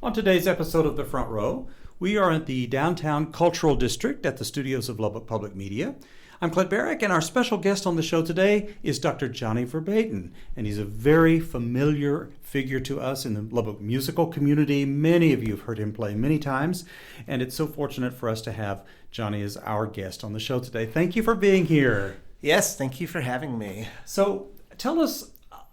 On today's episode of The Front Row, we are at the Downtown Cultural District at the studios of Lubbock Public Media. I'm Clint Barrick, and our special guest on the show today is Dr. Johnny Verbaeten, and he's a very familiar figure to us in the Lubbock musical community. Many of you have heard him play many times, and it's so fortunate for us to have Johnny as our guest on the show today. Thank you for being here. Yes, thank you for having me. So tell us,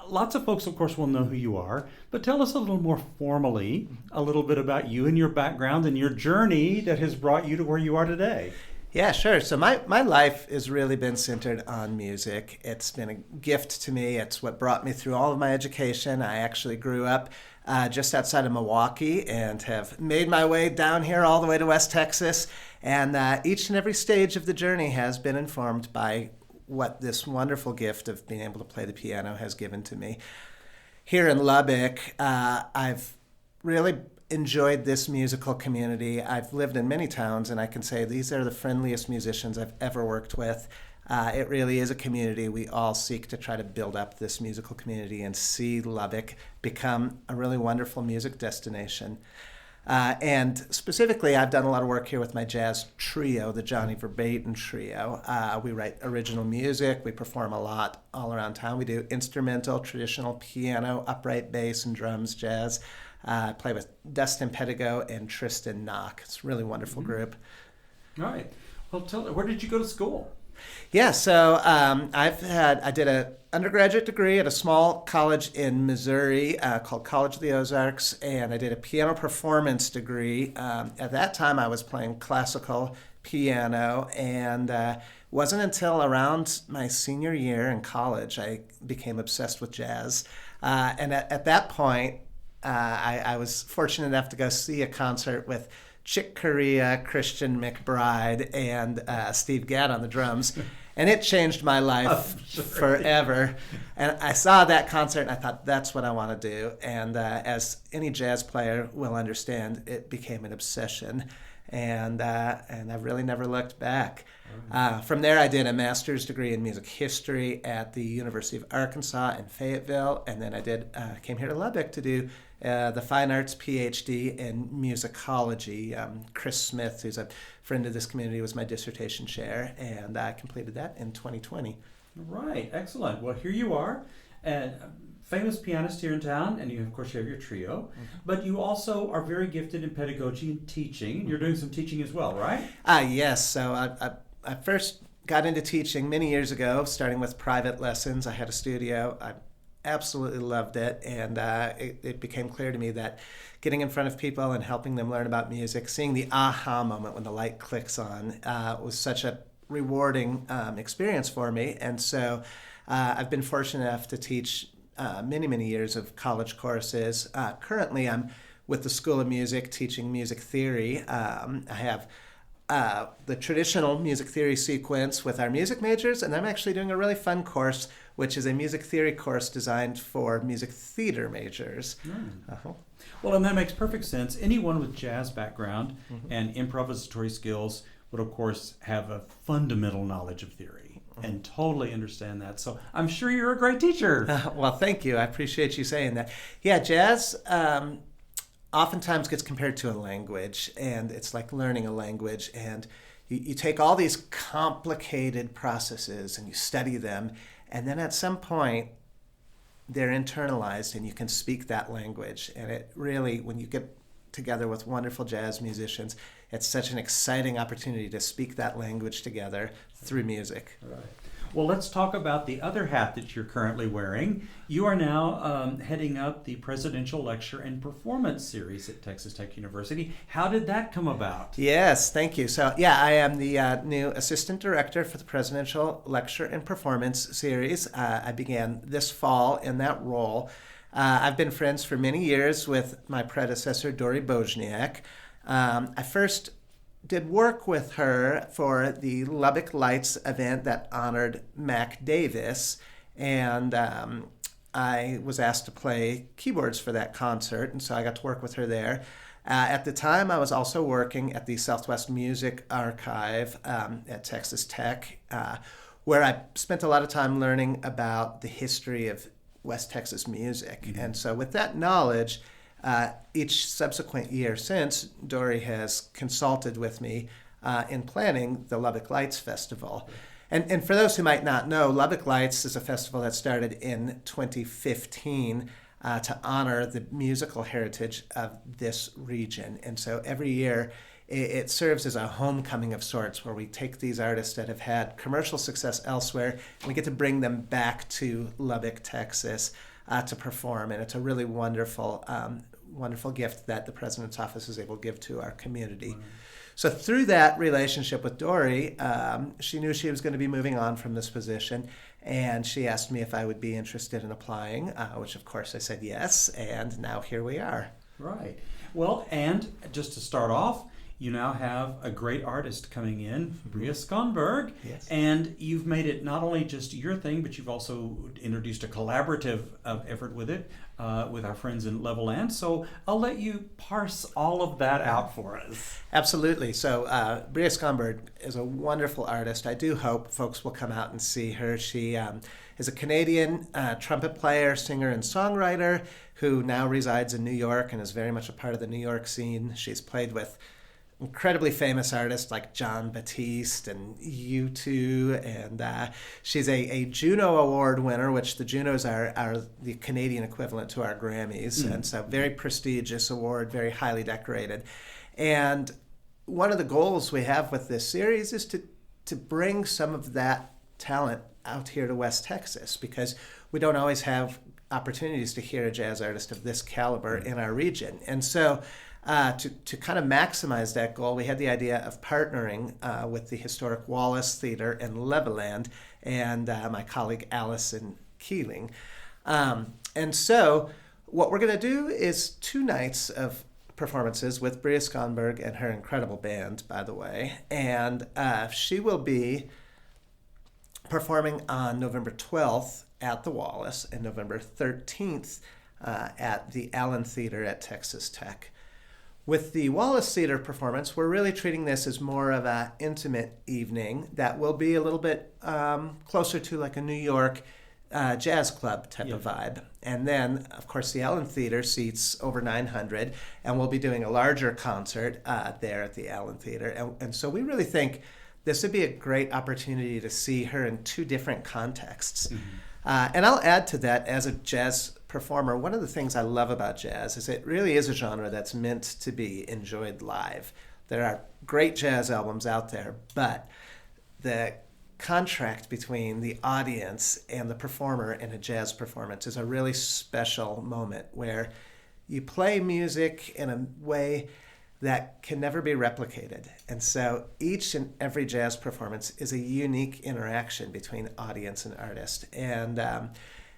lots of folks, of course, will know who you are, but tell us a little more formally a little bit about you and your background and your journey that has brought you to where you are today. Yeah, sure. So my life has really been centered on music. It's been a gift to me. It's what brought me through all of my education. I actually grew up just outside of Milwaukee and have made my way down here all the way to West Texas. And each and every stage of the journey has been informed by what this wonderful gift of being able to play the piano has given to me. Here in Lubbock, I've really enjoyed this musical community. I've lived in many towns, and I can say these are the friendliest musicians I've ever worked with. It really is a community. We all seek to try to build up this musical community and see Lubbock become a really wonderful music destination. And specifically, I've done a lot of work here with my jazz trio, the Johnny Verbaeten Trio. We write original music. We perform a lot all around town. We do instrumental, traditional piano, upright bass, and drums, jazz. I play with Dustin Pedigo and Tristan Knock. It's a really wonderful group. All right. Well, where did you go to school? Yeah, so I did an undergraduate degree at a small college in Missouri called College of the Ozarks, and I did a piano performance degree. At that time, I was playing classical piano, and wasn't until around my senior year in college I became obsessed with jazz. And at that point, I was fortunate enough to go see a concert with Chick Corea, Christian McBride, and Steve Gadd on the drums. And it changed my life forever. And I saw that concert and I thought, that's what I want to do. And as any jazz player will understand, it became an obsession. And I've really never looked back. From there, I did a master's degree in music history at the University of Arkansas in Fayetteville. And then I came here to Lubbock to do the Fine Arts PhD in musicology. Chris Smith, who's a friend of this community, was my dissertation chair, and I completed that in 2020. Right, excellent. Well, here you are, and famous pianist here in town, and you, of course, you have your trio, but you also are very gifted in pedagogy and teaching. You're doing some teaching as well, right? Yes. So I first got into teaching many years ago, starting with private lessons. I had a studio. I absolutely loved it, and it became clear to me that getting in front of people and helping them learn about music, seeing the aha moment when the light clicks on, was such a rewarding experience for me. And so I've been fortunate enough to teach many years of college courses. Currently, I'm with the School of Music teaching music theory. I have the traditional music theory sequence with our music majors, and I'm actually doing a really fun course, which is a music theory course designed for music theater majors. Well, and that makes perfect sense. Anyone with jazz background and improvisatory skills would, of course, have a fundamental knowledge of theory and totally understand that. So I'm sure you're a great teacher. Well, thank you. I appreciate you saying that. Yeah, jazz oftentimes gets compared to a language, and it's like learning a language, and you take all these complicated processes and you study them, and then at some point they're internalized and you can speak that language. And it really, when you get together with wonderful jazz musicians, it's such an exciting opportunity to speak that language together through music. Right. Well, let's talk about the other hat that you're currently wearing. You are now heading up the Presidential Lecture and Performance Series at Texas Tech University. How did that come about? Yes, thank you. So, yeah, I am the new Assistant Director for the Presidential Lecture and Performance Series. I began this fall in that role. I've been friends for many years with my predecessor, Dori Bozniak. I first did work with her for the Lubbock Lights event that honored Mac Davis, and I was asked to play keyboards for that concert, and so I got to work with her there. At the time, I was also working at the Southwest Music Archive at Texas Tech, where I spent a lot of time learning about the history of West Texas music. Mm-hmm. And so with that knowledge, Each subsequent year since, Dory has consulted with me in planning the Lubbock Lights Festival. And for those who might not know, Lubbock Lights is a festival that started in 2015 to honor the musical heritage of this region. And so every year it serves as a homecoming of sorts, where we take these artists that have had commercial success elsewhere and we get to bring them back to Lubbock, Texas to perform. And it's a really wonderful, wonderful gift that the President's Office is able to give to our community. Wow. So through that relationship with Dory, she knew she was going to be moving on from this position, and she asked me if I would be interested in applying, which of course I said yes, and now here we are. Right. Well, and just to start off, you now have a great artist coming in, Bria Skonberg, yes. And you've made it not only just your thing, but you've also introduced a collaborative effort with it, with our friends in Levelland. So I'll let you parse all of that out for us. Absolutely. So Bria Skonberg is a wonderful artist. I do hope folks will come out and see her. She is a Canadian trumpet player, singer, and songwriter who now resides in New York and is very much a part of the New York scene. She's played with incredibly famous artists like John Batiste and U2, and she's a Juno Award winner, which the Junos are the Canadian equivalent to our Grammys, and so very prestigious award, very highly decorated. And one of the goals we have with this series is to bring some of that talent out here to West Texas, because we don't always have opportunities to hear a jazz artist of this caliber in our region. And so to kind of maximize that goal, we had the idea of partnering with the historic Wallace Theater in Levelland and my colleague Allison Keeling. And so what we're going to do is 2 nights of performances with Bria Skonberg and her incredible band, by the way. And she will be performing on November 12th at the Wallace and November 13th at the Allen Theater at Texas Tech. With the Wallace Theater performance, we're really treating this as more of an intimate evening that will be a little bit closer to like a New York jazz club type of vibe. And then, of course, the Allen Theater seats over 900, and we'll be doing a larger concert there at the Allen Theater. And so we really think this would be a great opportunity to see her in 2 different contexts. Mm-hmm. And I'll add to that, as a jazz performer, one of the things I love about jazz is it really is a genre that's meant to be enjoyed live. There are great jazz albums out there, but the contract between the audience and the performer in a jazz performance is a really special moment where you play music in a way that can never be replicated. And so each and every jazz performance is a unique interaction between audience and artist.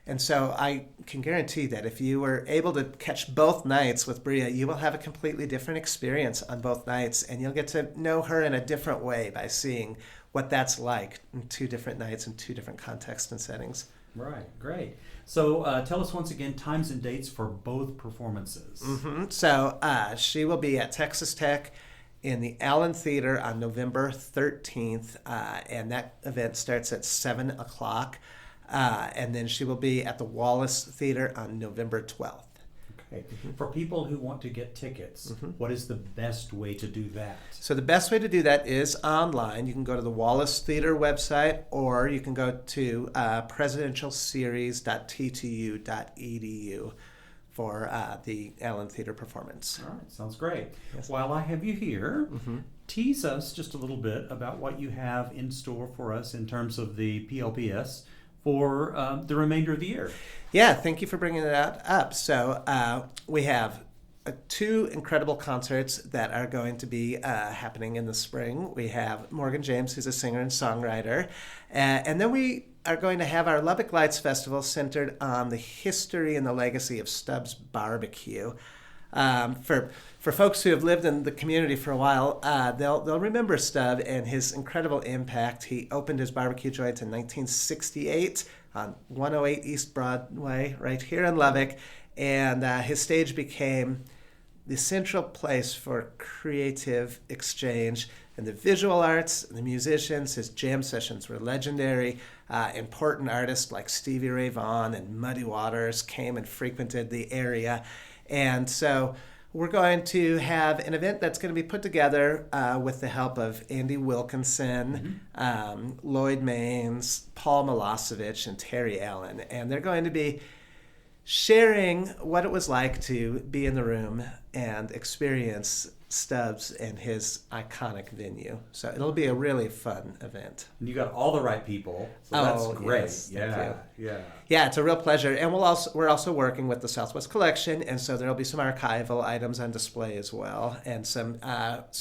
And so I can guarantee that if you were able to catch both nights with Bria, you will have a completely different experience on both nights, and you'll get to know her in a different way by seeing what that's like in 2 different nights in 2 different contexts and settings. Right, great. So tell us once again times and dates for both performances. Mm-hmm. So she will be at Texas Tech in the Allen Theater on November 13th, and that event starts at 7 o'clock. And then she will be at the Wallace Theater on November 12th. Okay. For people who want to get tickets, what is the best way to do that? So the best way to do that is online. You can go to the Wallace Theater website, or you can go to presidentialseries.ttu.edu for the Allen Theater performance. All right, sounds great. Yes. While I have you here, tease us just a little bit about what you have in store for us in terms of the PLPS for the remainder of the year. Yeah, thank you for bringing that up. So we have 2 incredible concerts that are going to be happening in the spring. We have Morgan James, who's a singer and songwriter, and then we are going to have our Lubbock Lights Festival centered on the history and the legacy of Stubbs Barbecue. For folks who have lived in the community for a while, they'll remember Stubb and his incredible impact. He opened his barbecue joint in 1968 on 108 East Broadway, right here in Lubbock, and his stage became the central place for creative exchange and the visual arts and the musicians. His jam sessions were legendary. Important artists like Stevie Ray Vaughan and Muddy Waters came and frequented the area. And so we're going to have an event that's going to be put together with the help of Andy Wilkinson, Lloyd Maines, Paul Milosevic, and Terry Allen. And they're going to be sharing what it was like to be in the room and experience Stubbs and his iconic venue. So it'll be a really fun event. And you got all the right people, so that's great. Yes, thank you. Yeah. It's a real pleasure. And we're also working with the Southwest Collection, and so there'll be some archival items on display as well, and some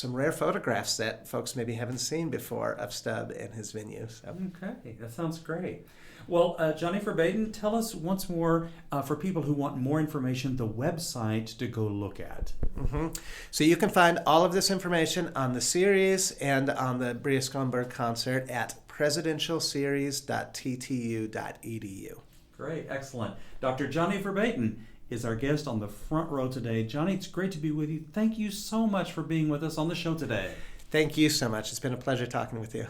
rare photographs that folks maybe haven't seen before of Stubb and his venue. So. Okay, that sounds great. Well, Johnny Verbaeten, tell us once more, for people who want more information, the website to go look at. So you can find all of this information on the series and on the Bria Skonberg concert at presidentialseries.ttu.edu. Great, excellent. Dr. Johnny Verbaeten is our guest on the front row today. Johnny, it's great to be with you. Thank you so much for being with us on the show today. Thank you so much. It's been a pleasure talking with you.